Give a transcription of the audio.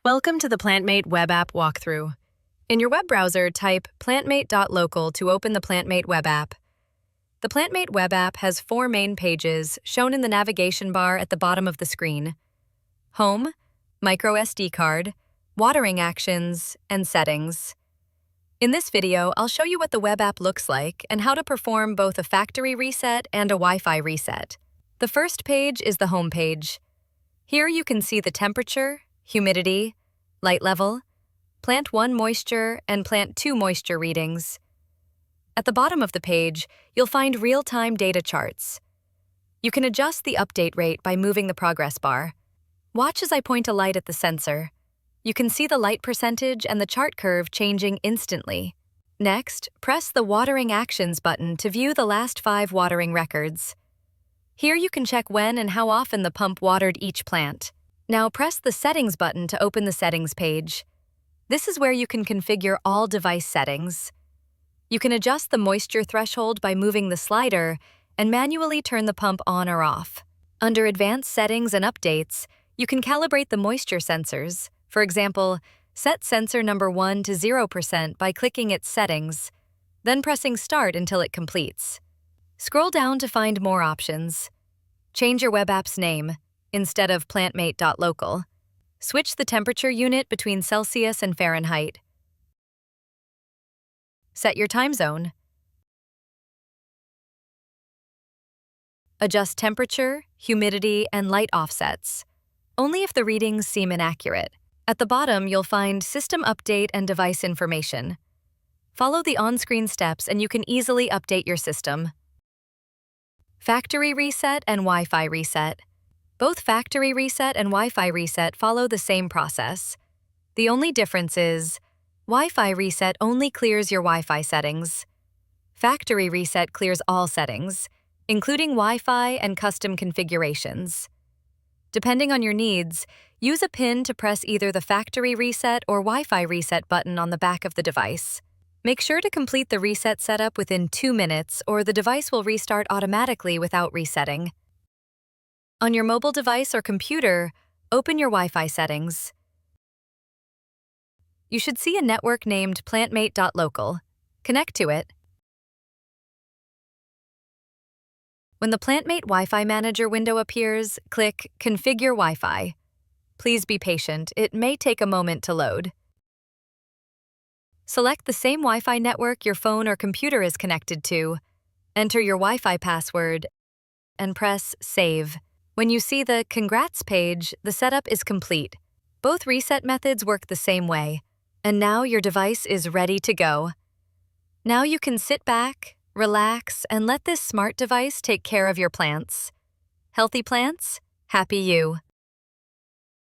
Welcome to the Plantmate Web App walkthrough. In your web browser, type Plantmate.local to open the Plantmate Web App. The Plantmate Web App has 4 main pages shown in the navigation bar at the bottom of the screen: Home, Micro SD card, Watering Actions, and Settings. In this video, I'll show you what the web app looks like and how to perform both a factory reset and a Wi-Fi reset. The first page is the home page. Here you can see the temperature, humidity, light level, Plant 1 moisture, and Plant 2 moisture readings. At the bottom of the page, you'll find real-time data charts. You can adjust the update rate by moving the progress bar. Watch as I point a light at the sensor. You can see the light percentage and the chart curve changing instantly. Next, press the Watering Actions button to view the last 5 watering records. Here you can check when and how often the pump watered each plant. Now press the Settings button to open the Settings page. This is where you can configure all device settings. You can adjust the moisture threshold by moving the slider and manually turn the pump on or off. Under Advanced Settings and Updates, you can calibrate the moisture sensors. For example, set sensor number 1 to 0% by clicking its Settings, then pressing Start until it completes. Scroll down to find more options. Change your web app's name. Instead of Plantmate.local, switch the temperature unit between Celsius and Fahrenheit. Set your time zone. Adjust temperature, humidity, and light offsets, only if the readings seem inaccurate. At the bottom, you'll find System Update and Device Information. Follow the on-screen steps and you can easily update your system. Factory Reset and Wi-Fi Reset. Both Factory Reset and Wi-Fi Reset follow the same process. The only difference is, Wi-Fi Reset only clears your Wi-Fi settings. Factory Reset clears all settings, including Wi-Fi and custom configurations. Depending on your needs, use a pin to press either the Factory Reset or Wi-Fi Reset button on the back of the device. Make sure to complete the reset setup within 2 minutes or the device will restart automatically without resetting. On your mobile device or computer, open your Wi-Fi settings. You should see a network named Plantmate.local. Connect to it. When the Plantmate Wi-Fi Manager window appears, click Configure Wi-Fi. Please be patient, it may take a moment to load. Select the same Wi-Fi network your phone or computer is connected to. Enter your Wi-Fi password and press Save. When you see the Congrats page, the setup is complete. Both reset methods work the same way, and now your device is ready to go. Now you can sit back, relax, and let this smart device take care of your plants. Healthy plants, happy you.